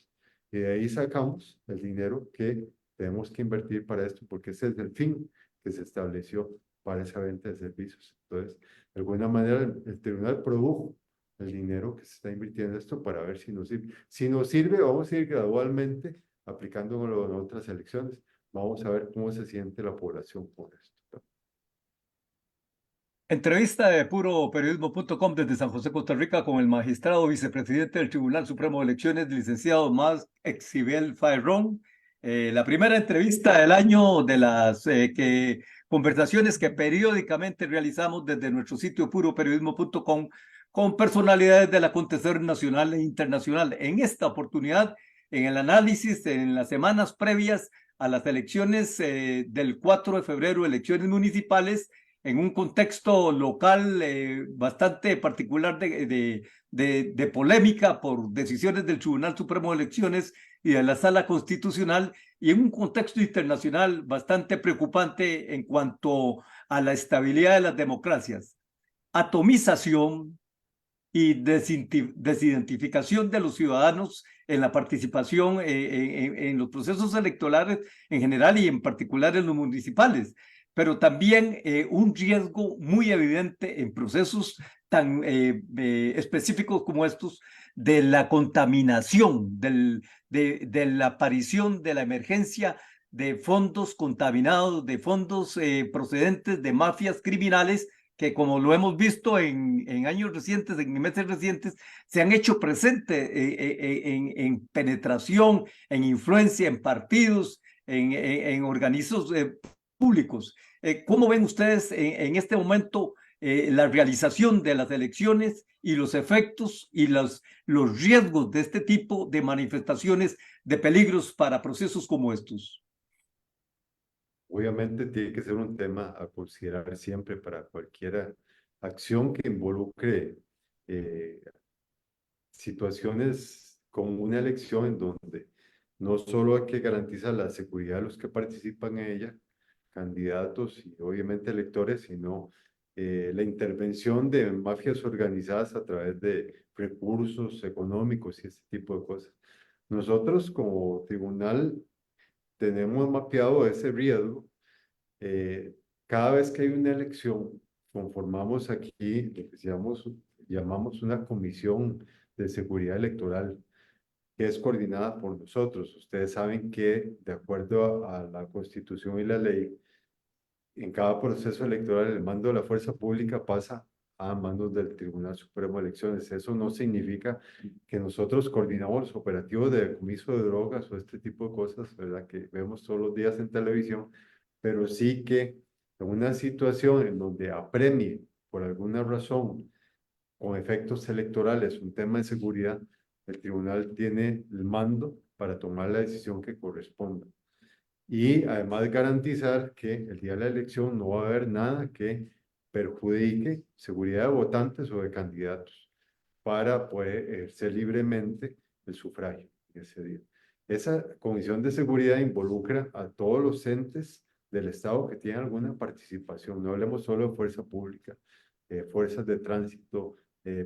Y de ahí sacamos el dinero que tenemos que invertir para esto, porque ese es el fin que se estableció para esa venta de servicios. Entonces, de alguna manera, el tribunal produjo el dinero que se está invirtiendo en esto para ver si nos sirve. Si nos sirve, vamos a ir gradualmente aplicándolo en otras elecciones. Vamos a ver cómo se siente la población con esto. Entrevista de puroperiodismo.com desde San José, Costa Rica, con el magistrado vicepresidente del Tribunal Supremo de Elecciones, licenciado Mas Exibel Faerrón. La primera entrevista del año de las conversaciones que periódicamente realizamos desde nuestro sitio puroperiodismo.com con personalidades del acontecer nacional e internacional. En esta oportunidad, en el análisis en las semanas previas a las elecciones del 4 de febrero, elecciones municipales, en un contexto local bastante particular de polémica por decisiones del Tribunal Supremo de Elecciones y de la Sala Constitucional, y en un contexto internacional bastante preocupante en cuanto a la estabilidad de las democracias. Atomización y desidentificación de los ciudadanos en la participación en los procesos electorales en general y en particular en los municipales, pero también un riesgo muy evidente en procesos tan específicos como estos de la contaminación, de la aparición de la emergencia de fondos contaminados, de fondos procedentes de mafias criminales que, como lo hemos visto en años recientes, en meses recientes, se han hecho presentes en penetración, en influencia, en partidos, en organismos públicos. ¿Cómo ven ustedes en este momento la realización de las elecciones y los efectos y los riesgos de este tipo de manifestaciones de peligros para procesos como estos? Obviamente tiene que ser un tema a considerar siempre para cualquier acción que involucre eh, situaciones como una elección en donde no solo hay que garantizar la seguridad de los que participan en ella, candidatos y obviamente electores, sino la intervención de mafias organizadas a través de recursos económicos y ese tipo de cosas. Nosotros como tribunal tenemos mapeado ese riesgo. Cada vez que hay una elección, conformamos aquí lo que llamamos una comisión de seguridad electoral, que es coordinada por nosotros. Ustedes saben que, de acuerdo a la Constitución y la ley, en cada proceso electoral el mando de la fuerza pública pasa a manos del Tribunal Supremo de Elecciones. Eso no significa que nosotros coordinamos los operativos de decomiso de drogas o este tipo de cosas, ¿verdad? Que vemos todos los días en televisión, pero sí que en una situación en donde apremie por alguna razón con efectos electorales un tema de seguridad, el tribunal tiene el mando para tomar la decisión que corresponda. Y además garantizar que el día de la elección no va a haber nada que perjudique seguridad de votantes o de candidatos para poder ejercer libremente el sufragio ese día. Esa comisión de seguridad involucra a todos los entes del Estado que tienen alguna participación. No hablemos solo de fuerza pública, fuerzas de tránsito,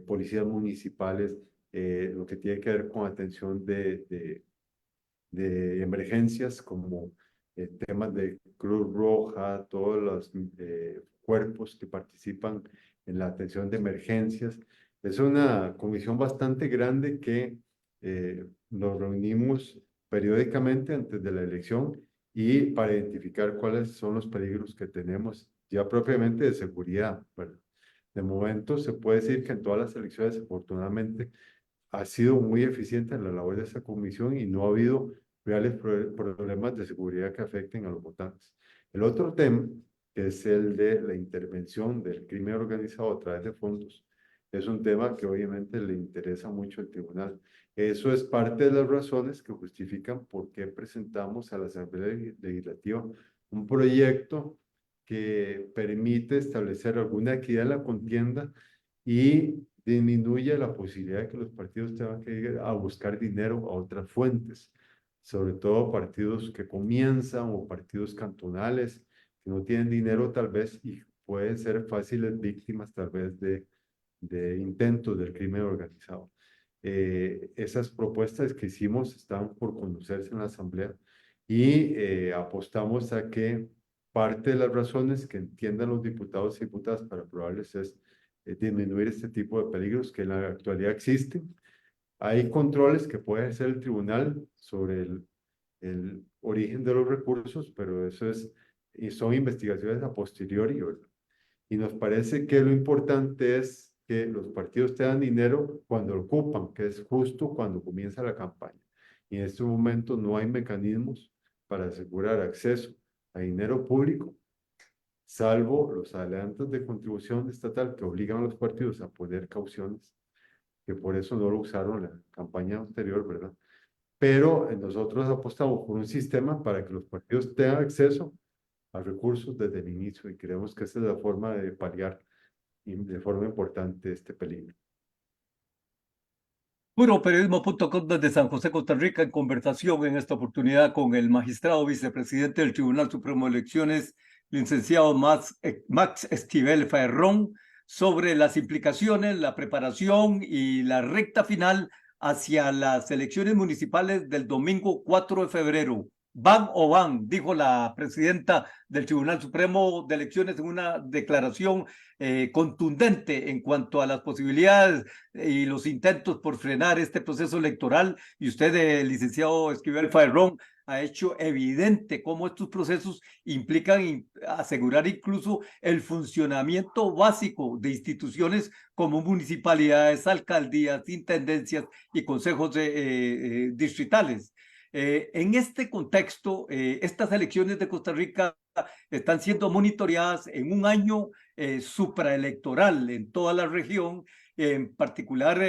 policías municipales, lo que tiene que ver con atención de emergencias como temas de Cruz Roja, todos los cuerpos que participan en la atención de emergencias. Es una comisión bastante grande que nos reunimos periódicamente antes de la elección y para identificar cuáles son los peligros que tenemos ya propiamente de seguridad, ¿verdad? De momento se puede decir que en todas las elecciones, afortunadamente, ha sido muy eficiente en la labor de esa comisión y no ha habido reales problemas de seguridad que afecten a los votantes. El otro tema, que es el de la intervención del crimen organizado a través de fondos, es un tema que obviamente le interesa mucho al tribunal. Eso es parte de las razones que justifican por qué presentamos a la Asamblea Legislativa un proyecto que permite establecer alguna equidad en la contienda y disminuye la posibilidad de que los partidos tengan que ir a buscar dinero a otras fuentes, sobre todo partidos que comienzan o partidos cantonales que no tienen dinero tal vez y pueden ser fáciles víctimas tal vez de intentos del crimen organizado. Esas propuestas que hicimos están por conocerse en la Asamblea y apostamos a que parte de las razones que entiendan los diputados y diputadas para aprobarles es disminuir este tipo de peligros que en la actualidad existen. Hay controles que puede hacer el tribunal sobre el origen de los recursos, pero eso es, y son investigaciones a posteriori, ¿verdad? Y nos parece que lo importante es que los partidos tengan dinero cuando lo ocupan, que es justo cuando comienza la campaña. Y en este momento no hay mecanismos para asegurar acceso a dinero público, salvo los adelantos de contribución estatal que obligan a los partidos a poner cauciones, que por eso no lo usaron en la campaña anterior, ¿verdad? Pero nosotros apostamos por un sistema para que los partidos tengan acceso a recursos desde el inicio y creemos que esa es la forma de paliar de forma importante este peligro. Puroperiodismo.com desde San José, Costa Rica, en conversación en esta oportunidad con el magistrado vicepresidente del Tribunal Supremo de Elecciones, licenciado Max Esquivel Ferrón, sobre las implicaciones, la preparación y la recta final hacia las elecciones municipales del domingo 4 de febrero. ¿Van o van?, dijo la presidenta del Tribunal Supremo de Elecciones en una declaración contundente en cuanto a las posibilidades y los intentos por frenar este proceso electoral. Y usted, licenciado Esquivel Ferrón, ha hecho evidente cómo estos procesos implican asegurar incluso el funcionamiento básico de instituciones como municipalidades, alcaldías, intendencias y consejos distritales. En este contexto, estas elecciones de Costa Rica están siendo monitoreadas en un año supraelectoral en toda la región. En particular,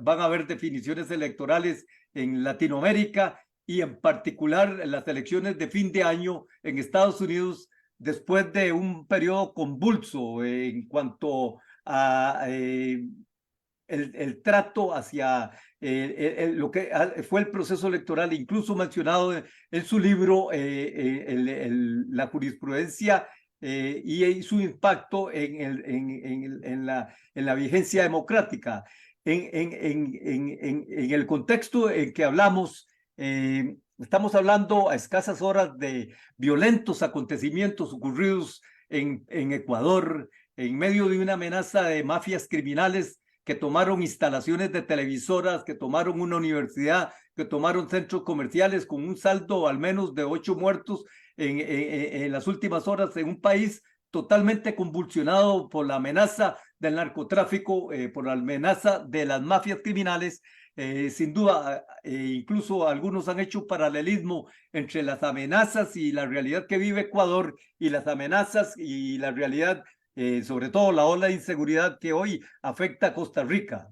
van a haber definiciones electorales en Latinoamérica y en particular las elecciones de fin de año en Estados Unidos, después de un periodo convulso en cuanto a el trato hacia lo que fue el proceso electoral, incluso mencionado en su libro, la jurisprudencia y su impacto en la vigencia democrática. En el contexto en que hablamos, estamos hablando a escasas horas de violentos acontecimientos ocurridos en Ecuador, en medio de una amenaza de mafias criminales que tomaron instalaciones de televisoras, que tomaron una universidad, que tomaron centros comerciales, con un saldo al menos de 8 muertos en las últimas horas, en un país totalmente convulsionado por la amenaza del narcotráfico, por la amenaza de las mafias criminales. Sin duda, incluso algunos han hecho paralelismo entre las amenazas y la realidad que vive Ecuador y las amenazas y la realidad, sobre todo la ola de inseguridad que hoy afecta a Costa Rica.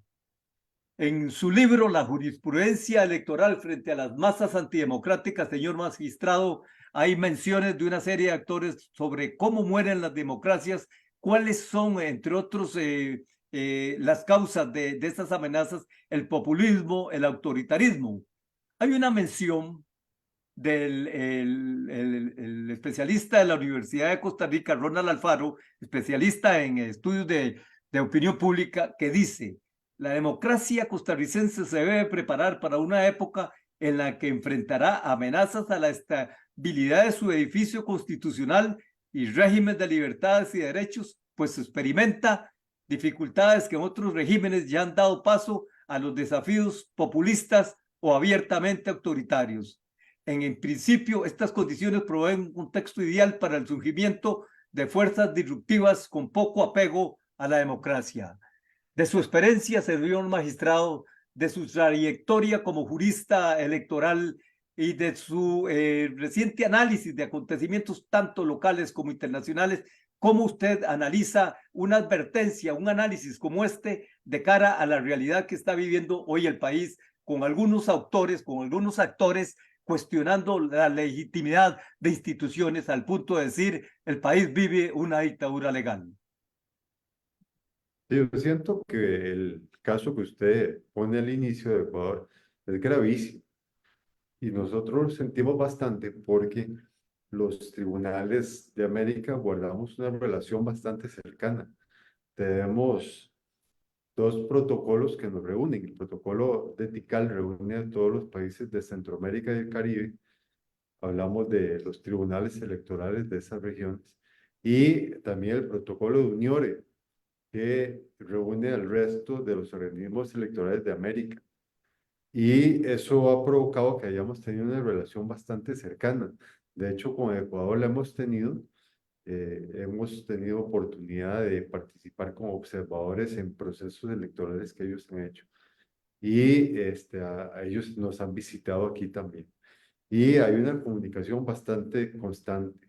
En su libro La jurisprudencia electoral frente a las masas antidemocráticas, señor magistrado, hay menciones de una serie de actores sobre cómo mueren las democracias, cuáles son, entre otros, las causas de estas amenazas, el populismo, el autoritarismo. Hay una mención del el especialista de la Universidad de Costa Rica, Ronald Alfaro, especialista en estudios de opinión pública, que dice: la democracia costarricense se debe preparar para una época en la que enfrentará amenazas a la estabilidad de su edificio constitucional y régimen de libertades y derechos, pues experimenta dificultades que en otros regímenes ya han dado paso a los desafíos populistas o abiertamente autoritarios. En principio, estas condiciones proveen un contexto ideal para el surgimiento de fuerzas disruptivas con poco apego a la democracia. De su experiencia, señor magistrado, de su trayectoria como jurista electoral y de su reciente análisis de acontecimientos tanto locales como internacionales, ¿cómo usted analiza una advertencia, un análisis como este de cara a la realidad que está viviendo hoy el país, con algunos autores, con algunos actores cuestionando la legitimidad de instituciones al punto de decir el país vive una dictadura legal? Yo siento que el caso que usted pone al inicio de Ecuador es gravísimo y nosotros lo sentimos bastante porque los tribunales de América guardamos una relación bastante cercana. Tenemos dos protocolos que nos reúnen. El protocolo de Tikal reúne a todos los países de Centroamérica y el Caribe. Hablamos de los tribunales electorales de esas regiones. Y también el protocolo de Uniore, que reúne al resto de los organismos electorales de América. Y eso ha provocado que hayamos tenido una relación bastante cercana. De hecho, con Ecuador la hemos tenido oportunidad de participar como observadores en procesos electorales que ellos han hecho. Y a ellos nos han visitado aquí también. Y hay una comunicación bastante constante.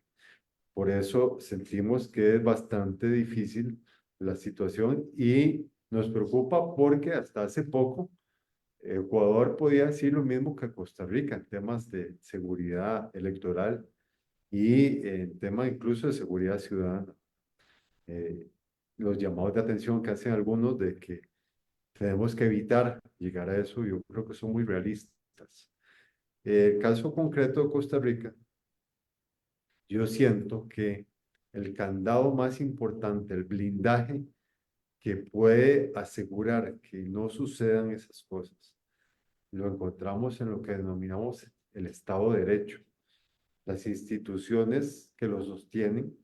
Por eso sentimos que es bastante difícil la situación y nos preocupa porque hasta hace poco Ecuador podía decir lo mismo que Costa Rica en temas de seguridad electoral y en temas incluso de seguridad ciudadana. Eh, los llamados de atención que hacen algunos de que tenemos que evitar llegar a eso, yo creo que son muy realistas. El caso concreto de Costa Rica, yo siento que el candado más importante, el blindaje que puede asegurar que no sucedan esas cosas, lo encontramos en lo que denominamos el Estado de Derecho. Las instituciones que lo sostienen,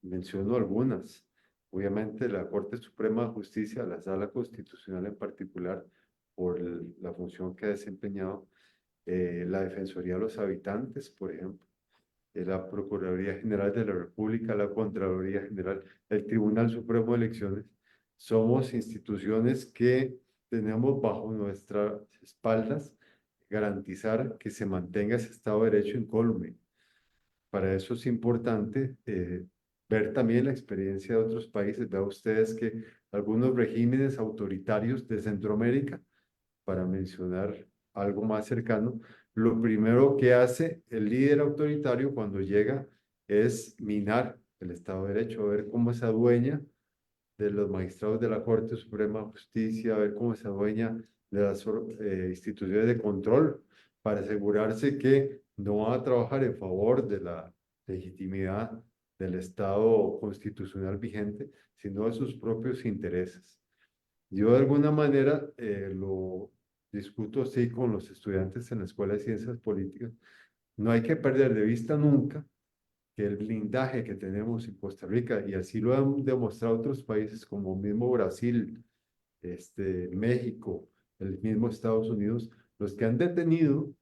menciono algunas, obviamente la Corte Suprema de Justicia, la Sala Constitucional en particular, por la función que ha desempeñado, la Defensoría de los Habitantes, por ejemplo, la Procuraduría General de la República, la Contraloría General, el Tribunal Supremo de Elecciones. Somos instituciones que tenemos bajo nuestras espaldas garantizar que se mantenga ese Estado de Derecho incólume. Para eso es importante ver también la experiencia de otros países. Vean ustedes que algunos regímenes autoritarios de Centroamérica, para mencionar algo más cercano, lo primero que hace el líder autoritario cuando llega es minar el Estado de Derecho, ver cómo se adueña de los magistrados de la Corte Suprema de Justicia, ver cómo se adueña de las instituciones de control para asegurarse que no va a trabajar en favor de la legitimidad del Estado constitucional vigente, sino de sus propios intereses. Yo de alguna manera lo discuto así con los estudiantes en la Escuela de Ciencias Políticas. No hay que perder de vista nunca que el blindaje que tenemos en Costa Rica, y así lo han demostrado otros países como mismo Brasil, México, el mismo Estados Unidos, los que han detenido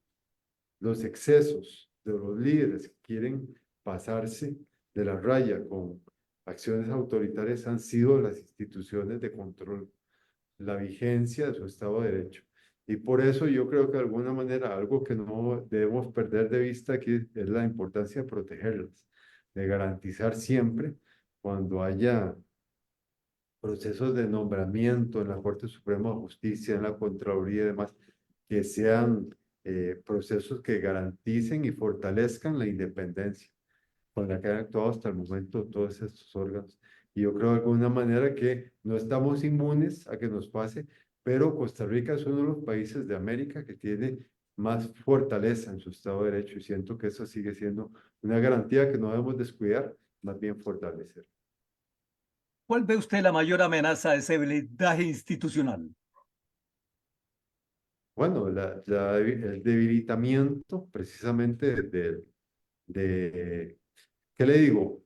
los excesos de los líderes que quieren pasarse de la raya con acciones autoritarias han sido las instituciones de control, la vigencia de su Estado de Derecho. Y por eso yo creo que de alguna manera algo que no debemos perder de vista aquí es la importancia de protegerlas, de garantizar siempre cuando haya procesos de nombramiento en la Corte Suprema de Justicia, en la Contraloría y demás, que sean procesos que garanticen y fortalezcan la independencia con la que han actuado hasta el momento todos estos órganos. Y yo creo de alguna manera que no estamos inmunes a que nos pase, pero Costa Rica es uno de los países de América que tiene más fortaleza en su Estado de Derecho y siento que eso sigue siendo una garantía que no debemos descuidar, más bien fortalecer. ¿Cuál ve usted la mayor amenaza a ese blindaje institucional? Bueno, el debilitamiento precisamente ¿qué le digo?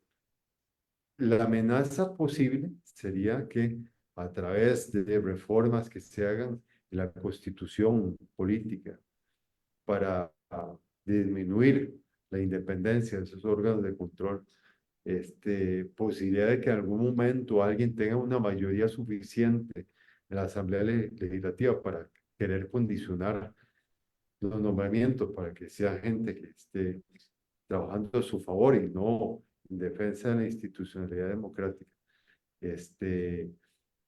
La amenaza posible sería que a través de reformas que se hagan en la constitución política para disminuir la independencia de esos órganos de control, posibilidad de que en algún momento alguien tenga una mayoría suficiente en la Asamblea Legislativa para querer condicionar los nombramientos para que sea gente que esté trabajando a su favor y no en defensa de la institucionalidad democrática. Este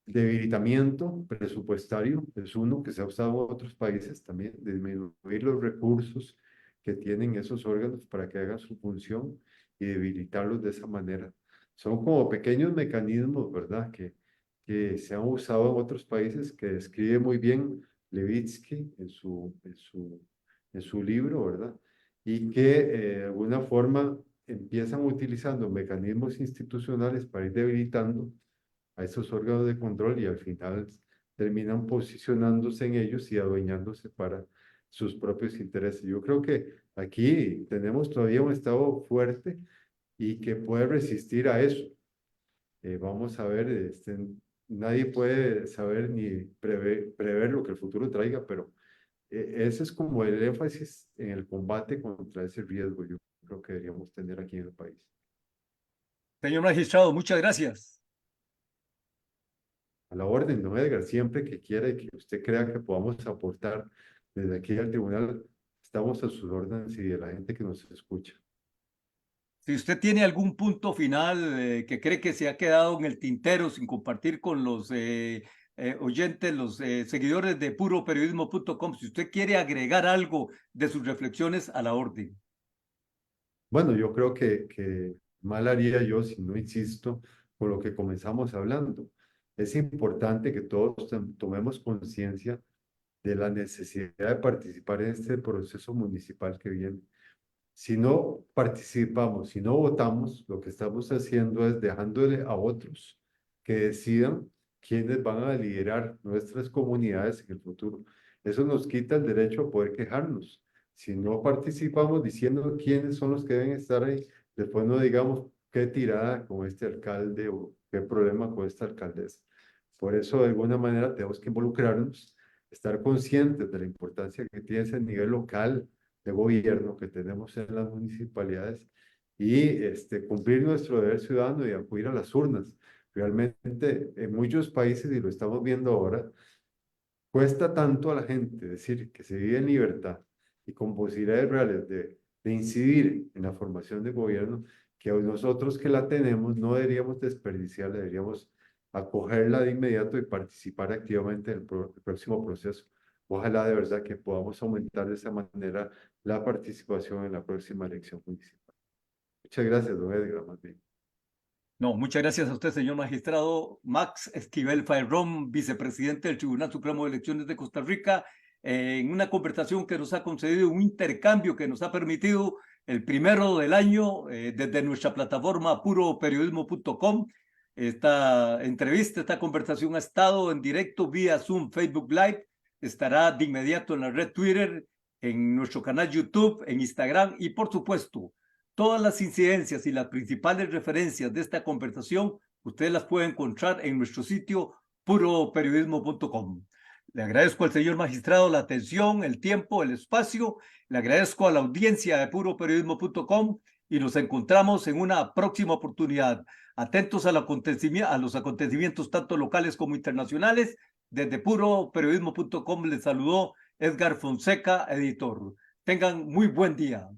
debilitamiento presupuestario es uno que se ha usado en otros países también, disminuir los recursos que tienen esos órganos para que hagan su función y debilitarlos de esa manera. Son como pequeños mecanismos, ¿verdad? Que se han usado en otros países, que describe muy bien Levitsky en su libro, ¿verdad? Y que de alguna forma empiezan utilizando mecanismos institucionales para ir debilitando a esos órganos de control y al final terminan posicionándose en ellos y adueñándose para sus propios intereses. Yo creo que aquí tenemos todavía un Estado fuerte y que puede resistir a eso. Vamos a ver, nadie puede saber ni prever lo que el futuro traiga, pero ese es como el énfasis en el combate contra ese riesgo. Yo creo que deberíamos tener aquí en el país. Señor magistrado, muchas gracias. A la orden, don Edgar, siempre que quiera y que usted crea que podamos aportar desde aquí al tribunal, estamos a sus órdenes y de la gente que nos escucha. Si usted tiene algún punto final que cree que se ha quedado en el tintero sin compartir con los oyentes, los seguidores de puroperiodismo.com, si usted quiere agregar algo de sus reflexiones, a la orden. Bueno, yo creo que mal haría yo si no insisto con lo que comenzamos hablando. Es importante que todos tomemos conciencia de la necesidad de participar en este proceso municipal que viene. Si no participamos, si no votamos, lo que estamos haciendo es dejándole a otros que decidan quiénes van a liderar nuestras comunidades en el futuro. Eso nos quita el derecho a poder quejarnos. Si no participamos diciendo quiénes son los que deben estar ahí, después no digamos qué tirada con este alcalde o qué problema con esta alcaldesa. Por eso, de alguna manera, tenemos que involucrarnos, estar conscientes de la importancia que tiene ese nivel local de gobierno que tenemos en las municipalidades y cumplir nuestro deber ciudadano y acudir a las urnas. Realmente en muchos países, y lo estamos viendo ahora, cuesta tanto a la gente decir que se vive en libertad y con posibilidades reales de incidir en la formación de gobierno, que hoy nosotros que la tenemos no deberíamos desperdiciarla, deberíamos acogerla de inmediato y participar activamente en el próximo proceso. Ojalá de verdad que podamos aumentar de esa manera la participación en la próxima elección municipal. Muchas gracias, don Edgar, más bien. No, muchas gracias a usted, señor magistrado Max Esquivel Fairrón, vicepresidente del Tribunal Supremo de Elecciones de Costa Rica, en una conversación que nos ha concedido, un intercambio que nos ha permitido el primero del año desde nuestra plataforma puroperiodismo.com. Esta entrevista, esta conversación ha estado en directo vía Zoom, Facebook Live, estará de inmediato en la red Twitter, en nuestro canal YouTube, en Instagram y por supuesto, todas las incidencias y las principales referencias de esta conversación, ustedes las pueden encontrar en nuestro sitio puroperiodismo.com. Le agradezco al señor magistrado la atención, el tiempo, el espacio. Le agradezco a la audiencia de puroperiodismo.com y nos encontramos en una próxima oportunidad. Atentos a los acontecimientos tanto locales como internacionales. Desde puroperiodismo.com les saludó Edgar Fonseca, editor. Tengan muy buen día.